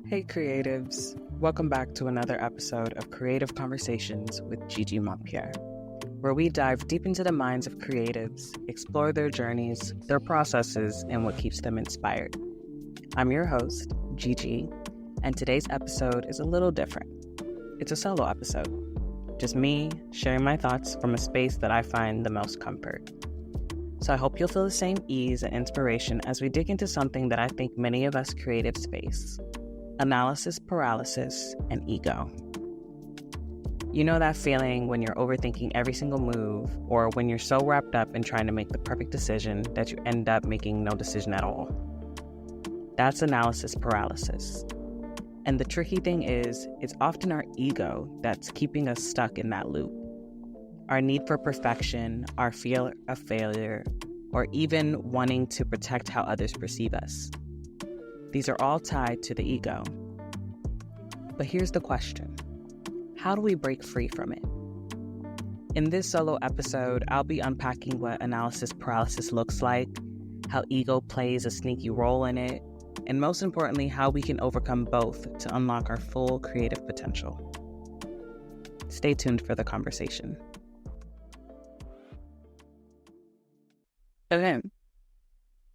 Hey creatives, welcome back to another episode of Creative Conversations with Gigi Mompiere, where we dive deep into the minds of creatives, explore their journeys, their processes, and what keeps them inspired. I'm your host, Gigi, and today's episode is a little different. It's a solo episode, just me sharing my thoughts from a space that I find the most comfort. So I hope you'll feel the same ease and inspiration as we dig into something that I think many of us creatives face: analysis paralysis and ego. You know that feeling when you're overthinking every single move, or when you're so wrapped up in trying to make the perfect decision that you end up making no decision at all. That's analysis paralysis. And the tricky thing is, it's often our ego that's keeping us stuck in that loop. Our need for perfection, our fear of failure, or even wanting to protect how others perceive us. These are all tied to the ego. But here's the question: how do we break free from it? In this solo episode, I'll be unpacking what analysis paralysis looks like, how ego plays a sneaky role in it, and most importantly, how we can overcome both to unlock our full creative potential. Stay tuned for the conversation. Okay.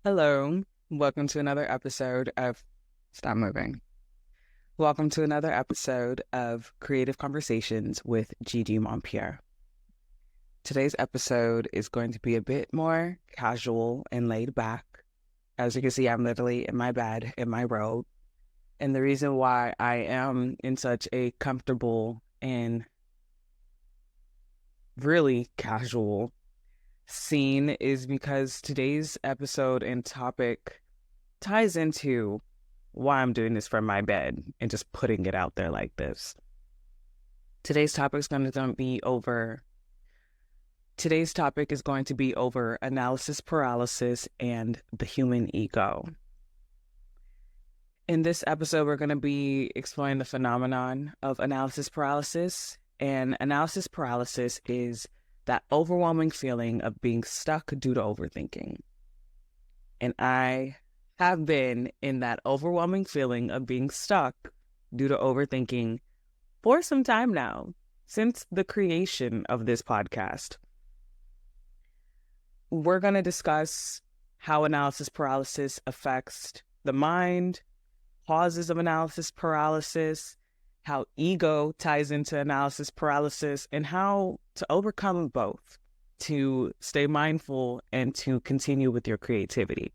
Hello. Welcome to another episode of Welcome to another episode of Creative Conversations with Gigi Mompiere. Today's episode is going to be a bit more casual and laid back. As you can see, I'm literally in my bed, in my robe. And the reason why I am in such a comfortable and really casual scene is because today's episode and topic ties into why I'm doing this from my bed and just putting it out there like this. Today's topic is going to be over analysis paralysis and the human ego. In this episode, we're going to be exploring the phenomenon of analysis paralysis. And analysis paralysis is that overwhelming feeling of being stuck due to overthinking. And I have been in that overwhelming feeling of being stuck due to overthinking for some time now, since the creation of this podcast. We're going to discuss how analysis paralysis affects the mind, causes of analysis paralysis, how ego ties into analysis paralysis, and how to overcome both to stay mindful and to continue with your creativity.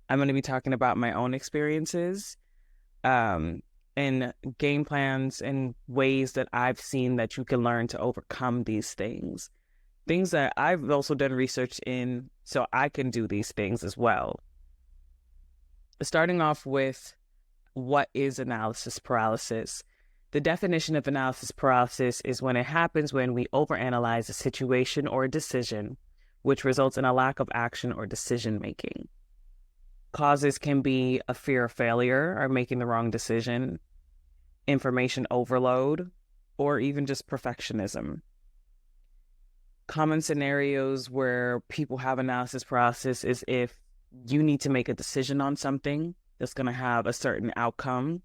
I'm going to be talking about my own experiences and game plans and ways that I've seen that you can learn to overcome these things. Things that I've also done research in so I can do these things as well. Starting off with what is analysis paralysis. The definition of analysis paralysis is when it happens when we overanalyze a situation or a decision, which results in a lack of action or decision making. Causes can be a fear of failure or making the wrong decision, information overload, or even just perfectionism. Common scenarios where people have analysis paralysis is if you need to make a decision on something that's going to have a certain outcome,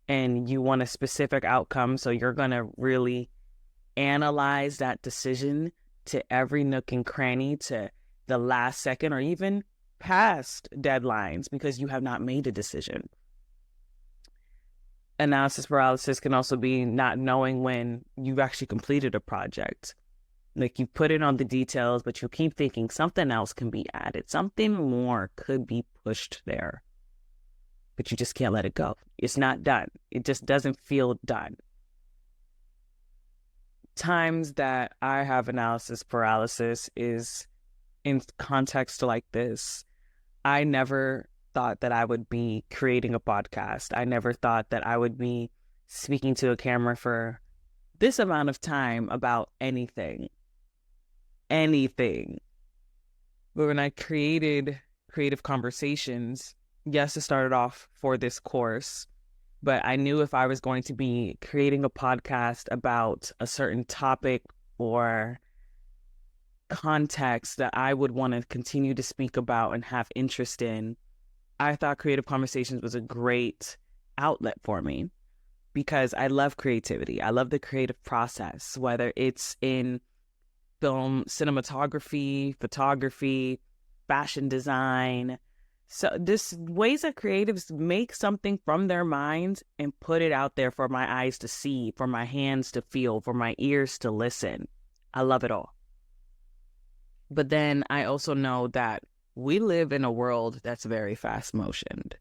and you want a specific outcome, so you're going to really analyze that decision to every nook and cranny, to the last second, or even past deadlines because you have not made a decision. Analysis paralysis can also be not knowing when you've actually completed a project. Like, you put in on the details, but you keep thinking something else can be added, something more could be pushed there. But you just can't let it go. It's not done. It just doesn't feel done. Times that I have analysis paralysis is in context like this. I never thought that I would be creating a podcast. I never thought that I would be speaking to a camera for this amount of time about anything. But when I created Creative Conversations, yes, it started off for this course, but I knew if I was going to be creating a podcast about a certain topic or context that I would want to continue to speak about and have interest in, I thought Creative Conversations was a great outlet for me because I love creativity. I love the creative process, whether it's in film, cinematography, photography, fashion design. So this ways that creatives make something from their minds and put it out there for my eyes to see, for my hands to feel, for my ears to listen. I love it all. But then I also know that we live in a world that's very fast motioned.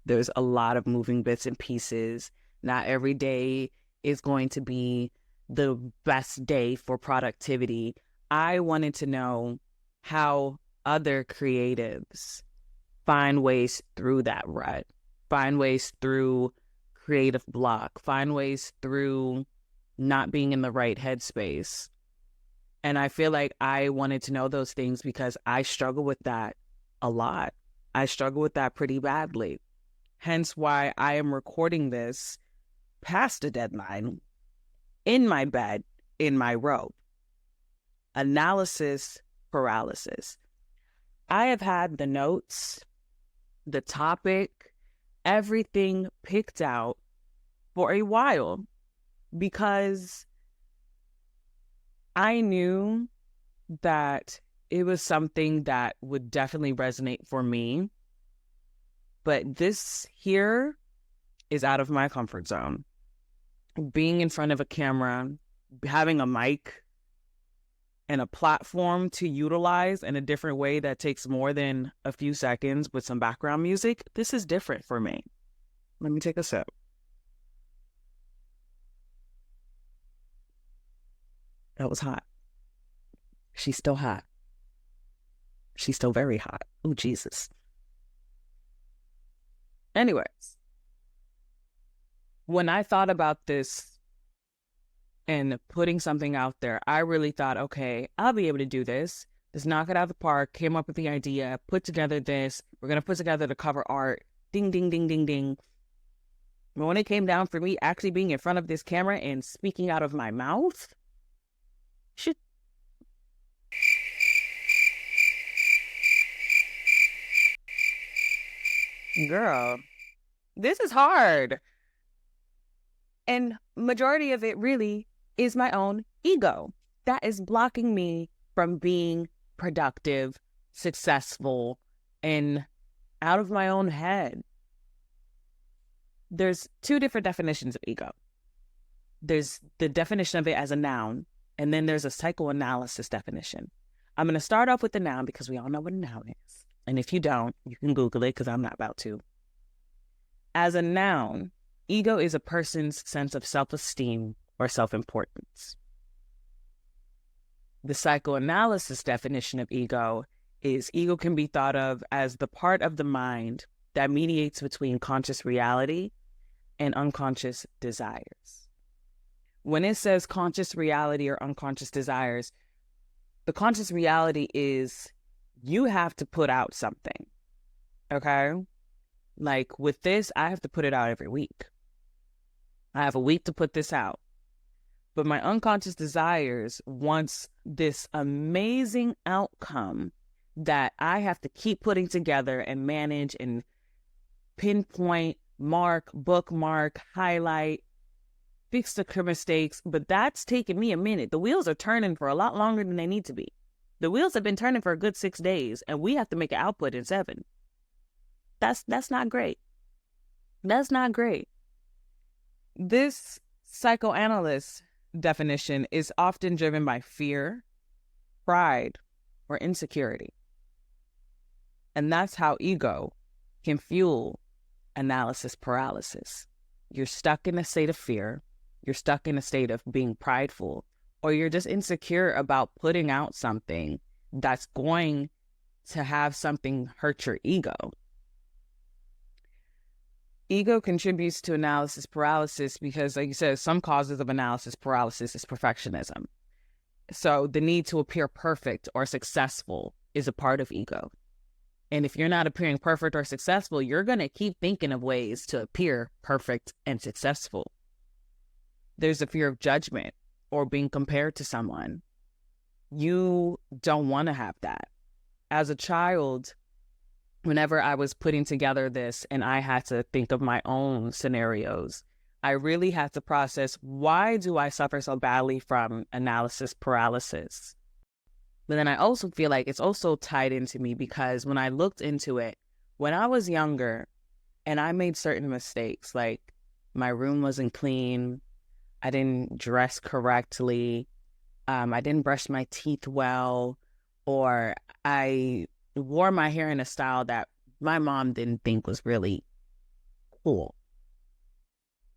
There's a lot of moving bits and pieces. Not every day is going to be the best day for productivity. I wanted to know how other creatives find ways through that rut, find ways through creative block, find ways through not being in the right headspace. And I feel like I wanted to know those things because I struggle with that a lot. I struggle with that pretty badly. Hence why I am recording this past a deadline in my bed, in my robe. Analysis paralysis. I have had the notes, the topic, everything picked out for a while because I knew that it was something that would definitely resonate for me. But this here is out of my comfort zone. Being in front of a camera, having a mic and a platform to utilize in a different way that takes more than a few seconds with some background music, this is different for me. Let me take a sip. That was hot. She's still hot. She's still very hot. Oh, Jesus. Anyways, when I thought about this and putting something out there, I really thought, okay, I'll be able to do this. Let's knock it out of the park. Came up with the idea, put together this. We're going to put together the cover art. Ding, ding, ding, ding, ding. But when it came down for me actually being in front of this camera and speaking out of my mouth, shit. Girl, this is hard. And majority of it really is my own ego. That is blocking me from being productive, successful, and out of my own head. There's two different definitions of ego. There's the definition of it as a noun, and then there's a psychoanalysis definition. I'm going to start off with the noun because we all know what a noun is. And if you don't, you can Google it because I'm not about to. As a noun, ego is a person's sense of self-esteem or self-importance. The psychoanalysis definition of ego is ego can be thought of as the part of the mind that mediates between conscious reality and unconscious desires. When it says conscious reality or unconscious desires, the conscious reality is you have to put out something, okay? Like with this, I have to put it out every week. I have a week to put this out. But my unconscious desires wants this amazing outcome that I have to keep putting together and manage and pinpoint, mark, bookmark, highlight, fix the mistakes. But that's taking me a minute. The wheels are turning for a lot longer than they need to be. The wheels have been turning for a good 6 days, and we have to make an output in 7. That's not great. That's not great. This psychoanalyst definition is often driven by fear, pride, or insecurity. And that's how ego can fuel analysis paralysis. You're stuck in a state of fear. You're stuck in a state of being prideful, or you're just insecure about putting out something that's going to have something hurt your ego. Ego contributes to analysis paralysis because, like you said, some causes of analysis paralysis is perfectionism. So the need to appear perfect or successful is a part of ego. And if you're not appearing perfect or successful, you're going to keep thinking of ways to appear perfect and successful. There's a fear of judgment or being compared to someone. You don't want to have that. As a child, whenever I was putting together this and I had to think of my own scenarios, I really had to process, why do I suffer so badly from analysis paralysis? But then I also feel like it's also tied into me because when I looked into it, when I was younger and I made certain mistakes, like my room wasn't clean, I didn't dress correctly, I didn't brush my teeth well, or I wore my hair in a style that my mom didn't think was really cool.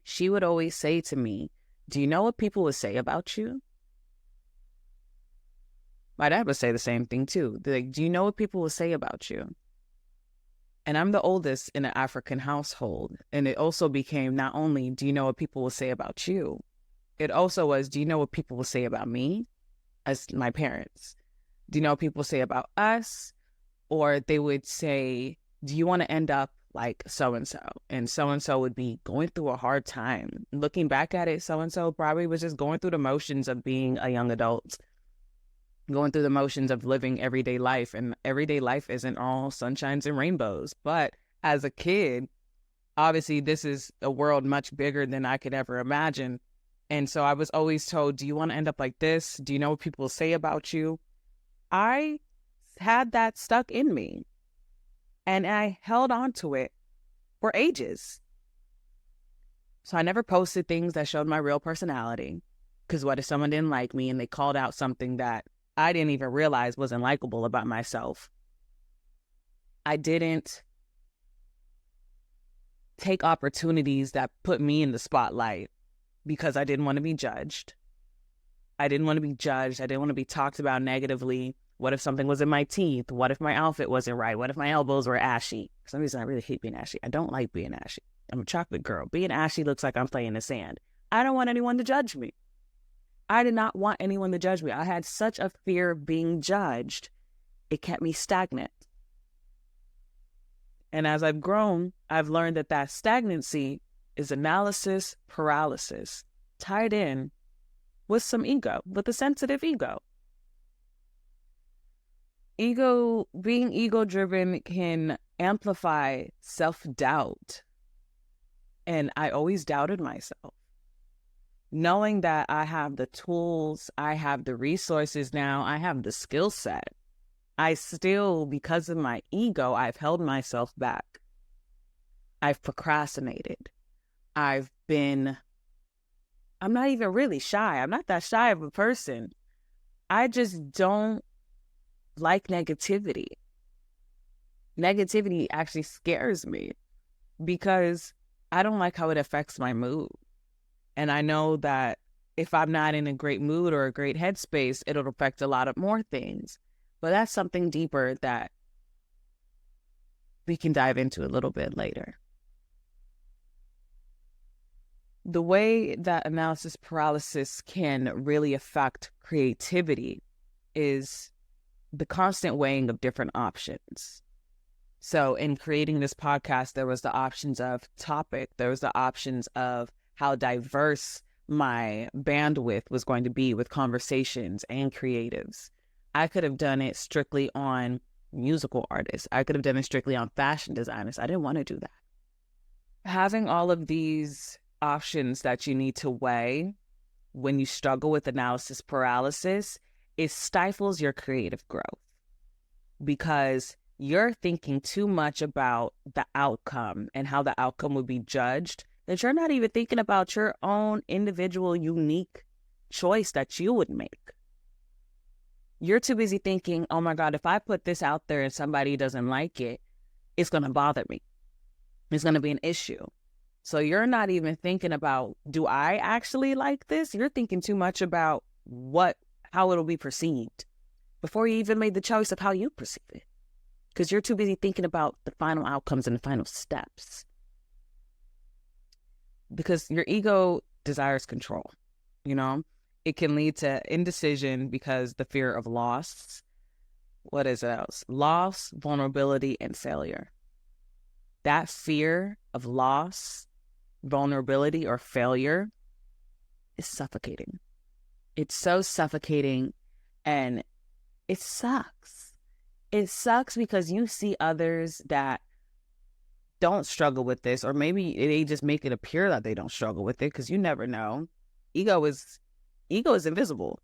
She would always say to me, do you know what people would say about you? My dad would say the same thing too. They're like, do you know what people will say about you? And I'm the oldest in an African household. And it also became not only, do you know what people will say about you? It also was, do you know what people will say about me as my parents? Do you know what people say about us? Or they would say, do you want to end up like so-and-so? And so-and-so would be going through a hard time. Looking back at it, so-and-so probably was just going through the motions of being a young adult, going through the motions of living everyday life. And everyday life isn't all sunshines and rainbows. But as a kid, obviously this is a world much bigger than I could ever imagine. And so I was always told, do you want to end up like this? Do you know what people say about you? I had that stuck in me. And I held on to it for ages. So I never posted things that showed my real personality. Because what if someone didn't like me and they called out something that I didn't even realize wasn't likable about myself? I didn't take opportunities that put me in the spotlight because I didn't want to be judged. I didn't want to be judged. I didn't want to be talked about negatively. What if something was in my teeth? What if my outfit wasn't right? What if my elbows were ashy? For some reason, I really hate being ashy. I don't like being ashy. I'm a chocolate girl. Being ashy looks like I'm playing in the sand. I don't want anyone to judge me. I did not want anyone to judge me. I had such a fear of being judged. It kept me stagnant. And as I've grown, I've learned that that stagnancy is analysis paralysis, tied in with some ego, with a sensitive ego. Being ego-driven can amplify self-doubt. And I always doubted myself. Knowing that I have the tools, I have the resources now, I have the skill set, I still, because of my ego, I've held myself back. I've procrastinated. I'm not even really shy. I'm not that shy of a person. I just don't like negativity. Negativity actually scares me because I don't like how it affects my mood. And I know that if I'm not in a great mood or a great headspace, it'll affect a lot of more things. But that's something deeper that we can dive into a little bit later. The way that analysis paralysis can really affect creativity is the constant weighing of different options. So in creating this podcast, there was the options of topic, there was the options of how diverse my bandwidth was going to be with conversations and creatives. I could have done it strictly on musical artists. I could have done it strictly on fashion designers. I didn't want to do that. Having all of these options that you need to weigh when you struggle with analysis paralysis, it stifles your creative growth because you're thinking too much about the outcome and how the outcome would be judged that you're not even thinking about your own individual, unique choice that you would make. You're too busy thinking, oh my God, if I put this out there and somebody doesn't like it, it's going to bother me. It's going to be an issue. So you're not even thinking about, do I actually like this? You're thinking too much about how it'll be perceived before you even made the choice of how you perceive it. Because you're too busy thinking about the final outcomes and the final steps. Because your ego desires control, It can lead to indecision because the fear of loss. What is it else? Loss, vulnerability, and failure. That fear of loss, vulnerability, or failure is suffocating. It's so suffocating and it sucks. it sucks because you see others that don't struggle with this, or maybe they just make it appear that they don't struggle with it, because you never know. Ego is invisible.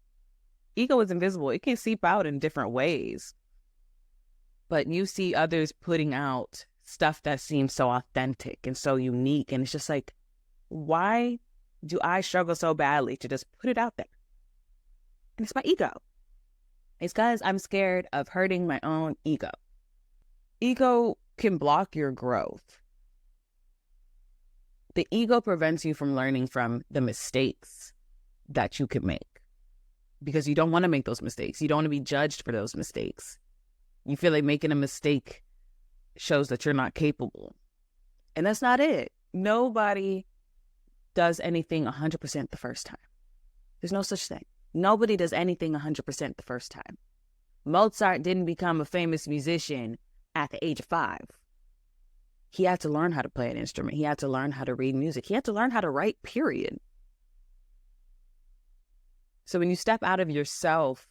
Ego is invisible. It can seep out in different ways. But you see others putting out stuff that seems so authentic and so unique. And it's just like, why do I struggle so badly to just put it out there? And it's my ego. It's because I'm scared of hurting my own ego. Ego can block your growth. The ego prevents you from learning from the mistakes that you could make, because you don't want to make those mistakes. You don't want to be judged for those mistakes. You feel like making a mistake shows that you're not capable. And that's not it. Nobody does anything 100% the first time. There's no such thing. Nobody does anything 100% the first time. Mozart didn't become a famous musician at the age of 5. He had to learn how to play an instrument. He had to learn how to read music. He had to learn how to write, period. So when you step out of yourself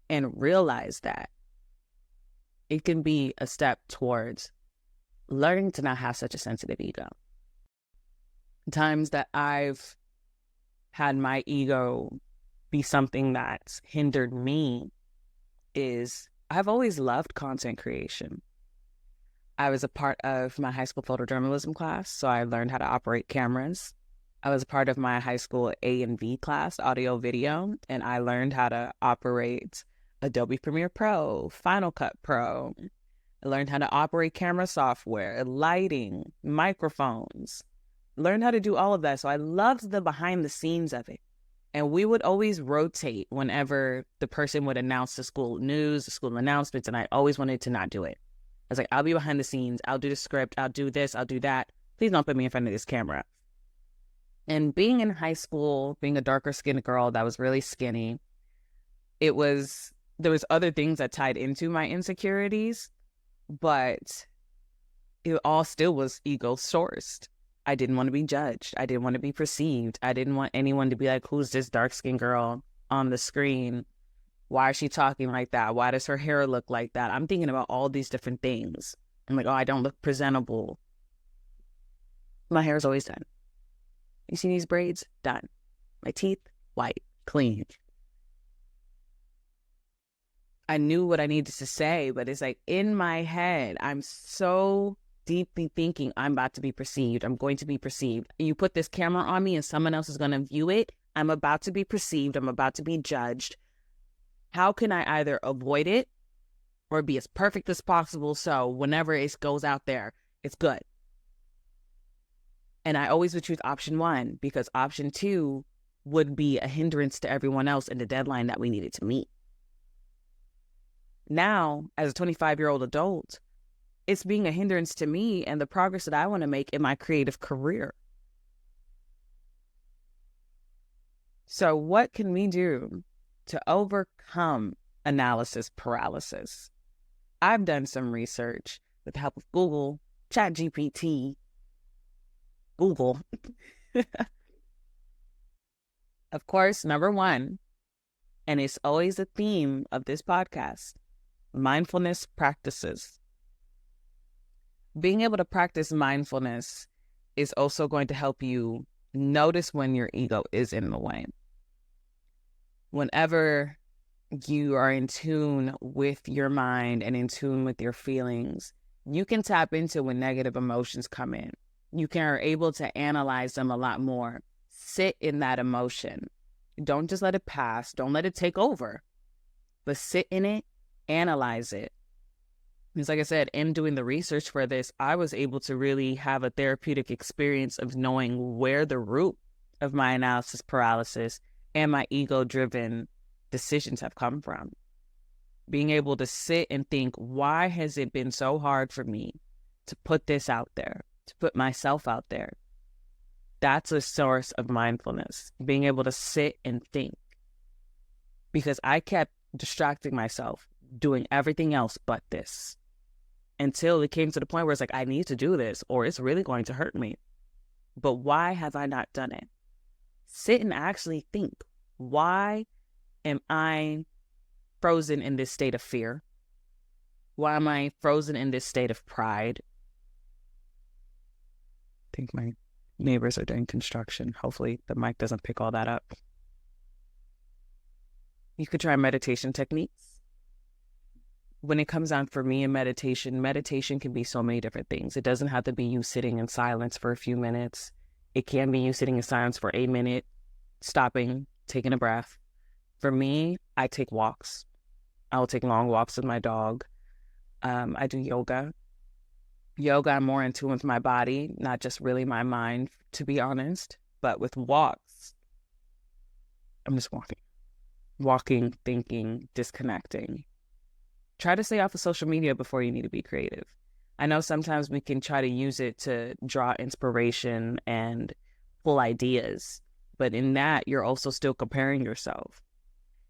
and realize that, it can be a step towards learning to not have such a sensitive ego. Times that I've had my ego be something that's hindered me is I've always loved content creation. I was a part of my high school photojournalism class, so I learned how to operate cameras. I was a part of my high school A&V class, audio video, and I learned how to operate Adobe Premiere Pro, Final Cut Pro. I learned how to operate camera software, lighting, microphones. Learned how to do all of that. So I loved the behind the scenes of it. And we would always rotate whenever the person would announce the school news, the school announcements, and I always wanted to not do it. I was like, I'll be behind the scenes. I'll do the script. I'll do this. I'll do that. Please don't put me in front of this camera. And being in high school, being a darker skinned girl that was really skinny, there was other things that tied into my insecurities, but it all still was ego sourced. I didn't want to be judged. I didn't want to be perceived. I didn't want anyone to be like, who's this dark-skinned girl on the screen? Why is she talking like that? Why does her hair look like that? I'm thinking about all these different things. I'm like, oh, I don't look presentable. My hair is always done. You see these braids? Done. My teeth? White. Clean. I knew what I needed to say, but it's like in my head, I'm so deeply thinking I'm about to be perceived. I'm going to be perceived. You put this camera on me and someone else is going to view it. I'm about to be perceived. I'm about to be judged. How can I either avoid it or be as perfect as possible so whenever it goes out there, it's good? And I always would choose option 1 because option 2 would be a hindrance to everyone else in the deadline that we needed to meet. Now, as a 25-year-old adult, it's being a hindrance to me and the progress that I want to make in my creative career. So what can we do to overcome analysis paralysis? I've done some research with the help of Google, ChatGPT, Google. Of course, number 1, and it's always a theme of this podcast, mindfulness practices. Being able to practice mindfulness is also going to help you notice when your ego is in the way. Whenever you are in tune with your mind and in tune with your feelings, you can tap into when negative emotions come in. You are able to analyze them a lot more. Sit in that emotion. Don't just let it pass. Don't let it take over. But sit in it, analyze it. Because like I said, in doing the research for this, I was able to really have a therapeutic experience of knowing where the root of my analysis paralysis and my ego-driven decisions have come from. Being able to sit and think, why has it been so hard for me to put this out there, to put myself out there? That's a source of mindfulness, being able to sit and think. Because I kept distracting myself, doing everything else but this. Until it came to the point where it's like, I need to do this or it's really going to hurt me. But why have I not done it? Sit and actually think, why am I frozen in this state of fear? Why am I frozen in this state of pride? I think my neighbors are doing construction. Hopefully the mic doesn't pick all that up. You could try meditation techniques. When it comes down for me in meditation can be so many different things. It doesn't have to be you sitting in silence for a few minutes. It can be you sitting in silence for a minute, stopping, taking a breath. For me, I take walks. I will take long walks with my dog. I do yoga. I'm more in tune with my body, not just really my mind, to be honest. But with walks, I'm just walking, thinking, disconnecting. Try to stay off of social media before you need to be creative. I know sometimes we can try to use it to draw inspiration and pull ideas, but in that, you're also still comparing yourself.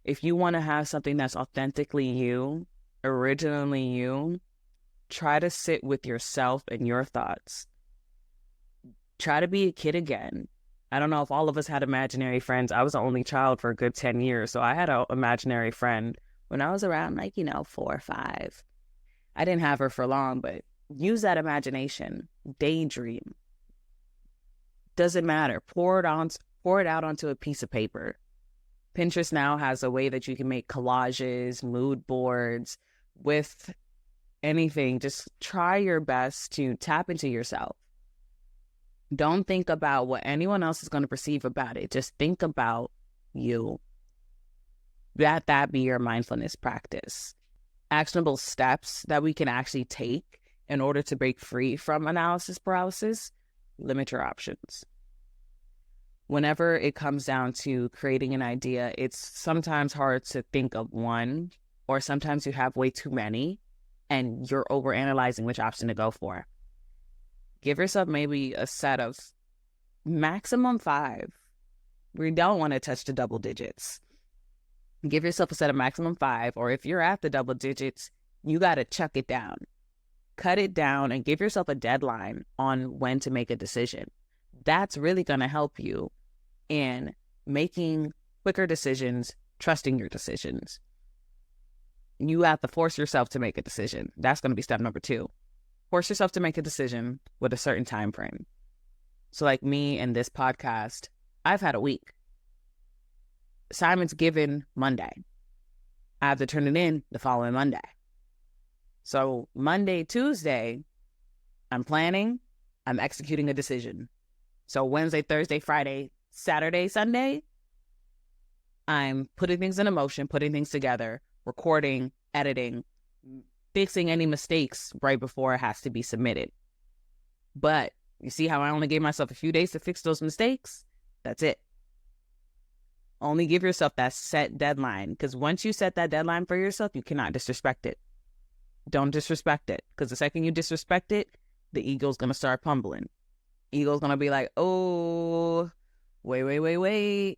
If you want to have something that's authentically you, originally you, try to sit with yourself and your thoughts. Try to be a kid again. I don't know if all of us had imaginary friends. I was the only child for a good 10 years, so I had an imaginary friend when I was around 4 or 5. I didn't have her for long, but use that imagination. Daydream. Doesn't matter. Pour it out onto a piece of paper. Pinterest now has a way that you can make collages, mood boards with anything. Just try your best to tap into yourself. Don't think about what anyone else is going to perceive about it. Just think about you. Let that be your mindfulness practice. Actionable steps that we can actually take in order to break free from analysis paralysis. Limit your options. Whenever it comes down to creating an idea, it's sometimes hard to think of one, or sometimes you have way too many and you're overanalyzing which option to go for. Give yourself maybe a set of maximum 5. We don't want to touch the double digits. Give yourself a set of maximum 5, or if you're at the double digits, you got to chuck it down. Cut it down and give yourself a deadline on when to make a decision. That's really going to help you in making quicker decisions, trusting your decisions. You have to force yourself to make a decision. That's going to be step number 2. Force yourself to make a decision with a certain time frame. So like me and this podcast, I've had a week. Assignment's given Monday. I have to turn it in the following Monday. So Monday, Tuesday, I'm planning, I'm executing a decision. So Wednesday, Thursday, Friday, Saturday, Sunday, I'm putting things in motion, putting things together, recording, editing, fixing any mistakes right before it has to be submitted. But you see how I only gave myself a few days to fix those mistakes? That's it. Only give yourself that set deadline, because once you set that deadline for yourself, you cannot disrespect it. Don't disrespect it, because the second you disrespect it, the ego's going to start pumbling. Ego's going to be like, oh, wait.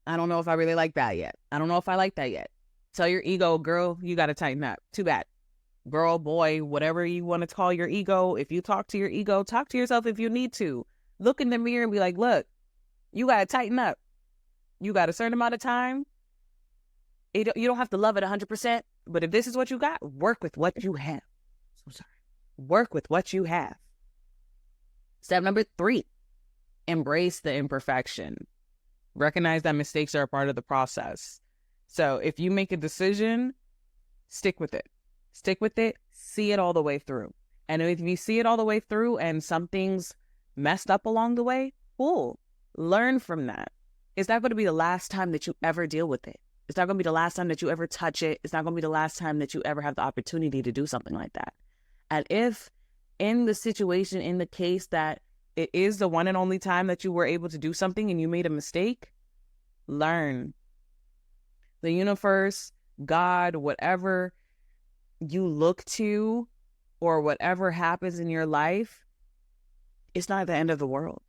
I don't know if I really like that yet. I don't know if I like that yet. Tell your ego, girl, you got to tighten up. Too bad. Girl, boy, whatever you want to call your ego, if you talk to your ego, talk to yourself if you need to. Look in the mirror and be like, look, you got to tighten up. You got a certain amount of time. You don't have to love it 100%, but if this is what you got, work with what you have. Work with what you have. Step number 3, embrace the imperfection. Recognize that mistakes are a part of the process. So if you make a decision, stick with it. Stick with it. See it all the way through. And if you see it all the way through and something's messed up along the way, cool. Learn from that. It's not going to be the last time that you ever deal with it. It's not going to be the last time that you ever touch it. It's not going to be the last time that you ever have the opportunity to do something like that. And if in the situation, in the case that it is the one and only time that you were able to do something and you made a mistake, learn. The universe, God, whatever you look to or whatever happens in your life, it's not the end of the world.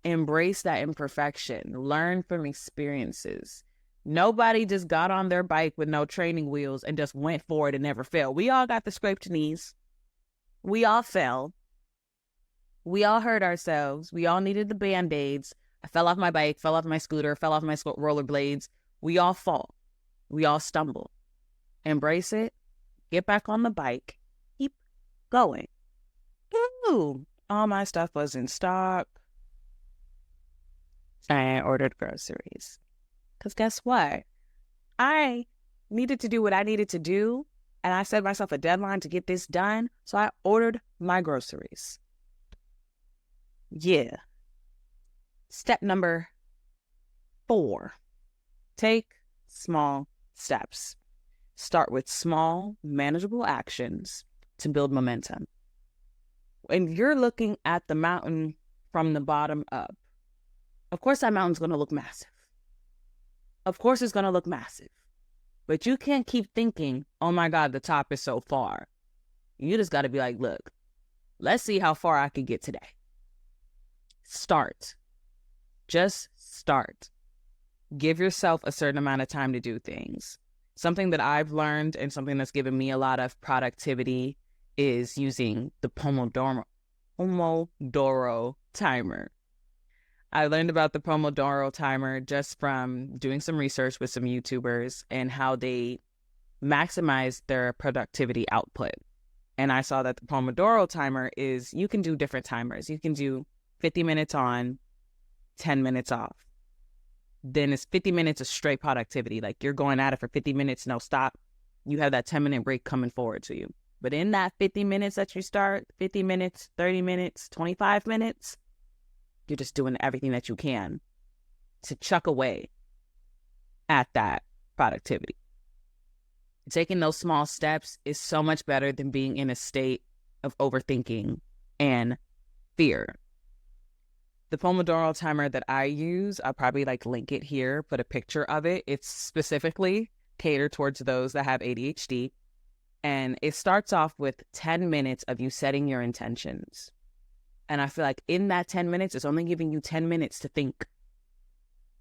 Embrace that imperfection. Learn from experiences. Nobody just got on their bike with no training wheels and just went for it and never failed. We all got the scraped knees. We all fell. We all hurt ourselves. We all needed the Band-Aids. I fell off my bike, fell off my scooter, fell off my rollerblades. We all fall. We all stumble. Embrace it. get back on the bike, keep going. Ooh, all my stuff was in stock. I ordered groceries. Because guess what? I needed to do what I needed to do, and I set myself a deadline to get this done, so I ordered my groceries. Yeah. Step number 4, take small steps. Start with small, manageable actions to build momentum. When you're looking at the mountain from the bottom up, of course that mountain's going to look massive. Of course it's going to look massive. But you can't keep thinking, oh my God, the top is so far. You just got to be like, look, let's see how far I can get today. Start. Just start. Give yourself a certain amount of time to do things. Something that I've learned and something that's given me a lot of productivity is using the Pomodoro timer. I learned about the Pomodoro timer just from doing some research with some YouTubers and how they maximize their productivity output. And I saw that the Pomodoro timer is, you can do different timers. You can do 50 minutes on, 10 minutes off. Then it's 50 minutes of straight productivity. Like you're going at it for 50 minutes, no stop. You have that 10-minute break coming forward to you. But in that 50 minutes that you start, 50 minutes, 30 minutes, 25 minutes, you're just doing everything that you can to chuck away at that productivity. Taking those small steps is so much better than being in a state of overthinking and fear. The Pomodoro timer that I use, I'll probably link it here, put a picture of it. It's specifically catered towards those that have ADHD. And it starts off with 10 minutes of you setting your intentions. And I feel like in that 10 minutes, it's only giving you 10 minutes to think.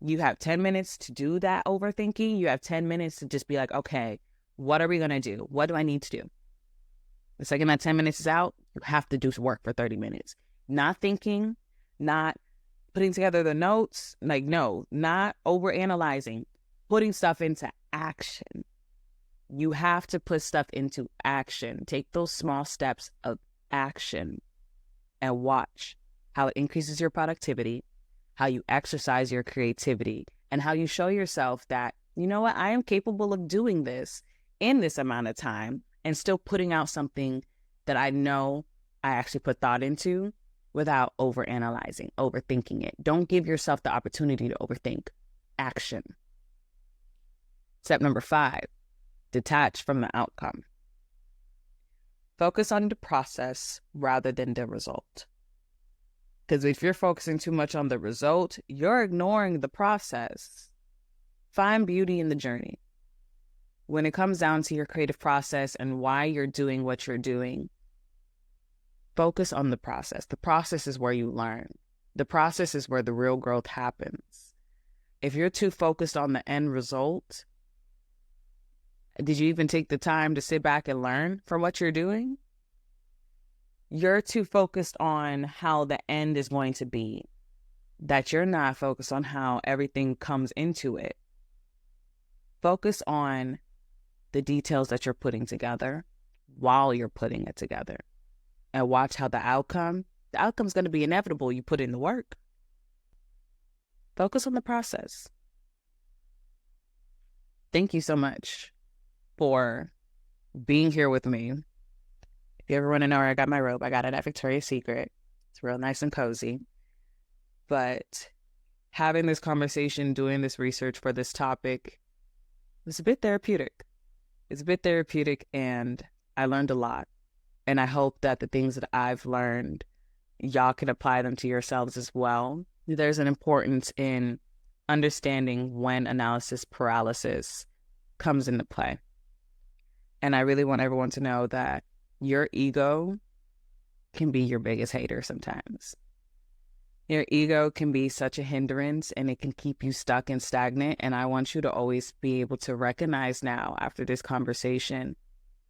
You have 10 minutes to do that overthinking. You have 10 minutes to just be like, okay, what are we going to do? What do I need to do? The second that 10 minutes is out, you have to do work for 30 minutes. Not thinking, not putting together the notes. No, not overanalyzing, putting stuff into action. You have to put stuff into action. Take those small steps of action and watch how it increases your productivity, how you exercise your creativity, and how you show yourself that, you know what, I am capable of doing this in this amount of time and still putting out something that I know I actually put thought into without overanalyzing, overthinking it. Don't give yourself the opportunity to overthink. Action. Step number 5, detach from the outcome. Focus on the process rather than the result. Because if you're focusing too much on the result, you're ignoring the process. Find beauty in the journey. When it comes down to your creative process and why you're doing what you're doing, focus on the process. The process is where you learn. The process is where the real growth happens. If you're too focused on the end result, did you even take the time to sit back and learn from what you're doing? You're too focused on how the end is going to be, that you're not focused on how everything comes into it. Focus on the details that you're putting together while you're putting it together. And watch how the outcome's going to be inevitable. You put in the work. Focus on the process. Thank you so much for being here with me. If you ever want to know where I got my robe, I got it at Victoria's Secret. It's real nice and cozy. But having this conversation, doing this research for this topic, was a bit therapeutic. It's a bit therapeutic, and I learned a lot. And I hope that the things that I've learned, y'all can apply them to yourselves as well. There's an importance in understanding when analysis paralysis comes into play. And I really want everyone to know that your ego can be your biggest hater sometimes. Your ego can be such a hindrance, and it can keep you stuck and stagnant. And I want you to always be able to recognize now, after this conversation,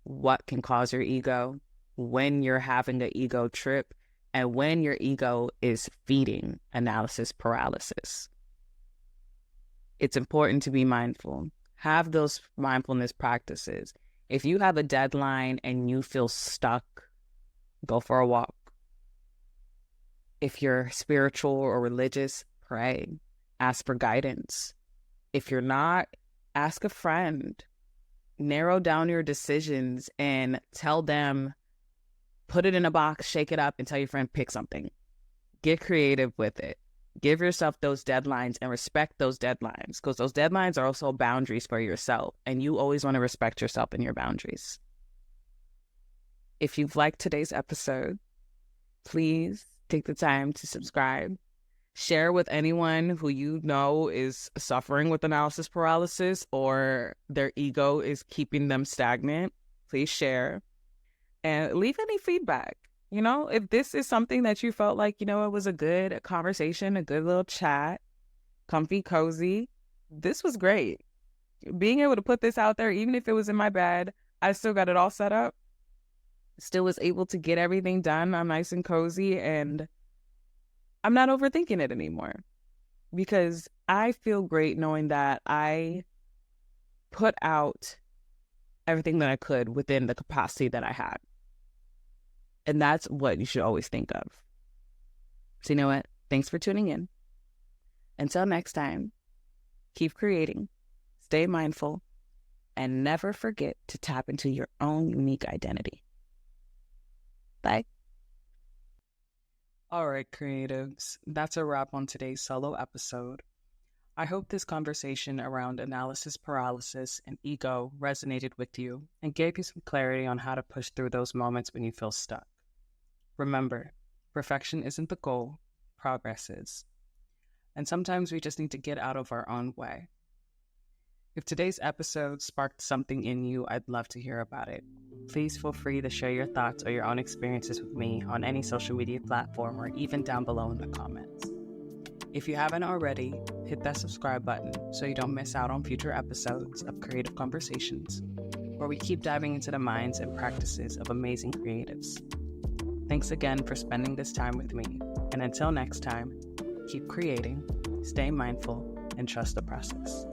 what can cause your ego, when you're having an ego trip, and when your ego is feeding analysis paralysis. It's important to be mindful. Have those mindfulness practices. If you have a deadline and you feel stuck, go for a walk. If you're spiritual or religious, pray. Ask for guidance. If you're not, ask a friend. Narrow down your decisions and tell them, put it in a box, shake it up, and tell your friend, pick something. Get creative with it. Give yourself those deadlines and respect those deadlines, because those deadlines are also boundaries for yourself, and you always want to respect yourself and your boundaries. If you've liked today's episode, please take the time to subscribe. Share with anyone who you know is suffering with analysis paralysis or their ego is keeping them stagnant. Please share and leave any feedback. If this is something that you felt like, it was a good conversation, a good little chat, comfy, cozy, this was great. Being able to put this out there, even if it was in my bed, I still got it all set up. Still was able to get everything done. I'm nice and cozy, and I'm not overthinking it anymore, because I feel great knowing that I put out everything that I could within the capacity that I had. And that's what you should always think of. So you know what? Thanks for tuning in. Until next time, keep creating, stay mindful, and never forget to tap into your own unique identity. Bye. All right, creatives, that's a wrap on today's solo episode. I hope this conversation around analysis paralysis and ego resonated with you and gave you some clarity on how to push through those moments when you feel stuck. Remember, perfection isn't the goal, progress is. And sometimes we just need to get out of our own way. If today's episode sparked something in you, I'd love to hear about it. Please feel free to share your thoughts or your own experiences with me on any social media platform or even down below in the comments. If you haven't already, hit that subscribe button so you don't miss out on future episodes of Creative Conversations, where we keep diving into the minds and practices of amazing creatives. Thanks again for spending this time with me, and until next time, keep creating, stay mindful, and trust the process.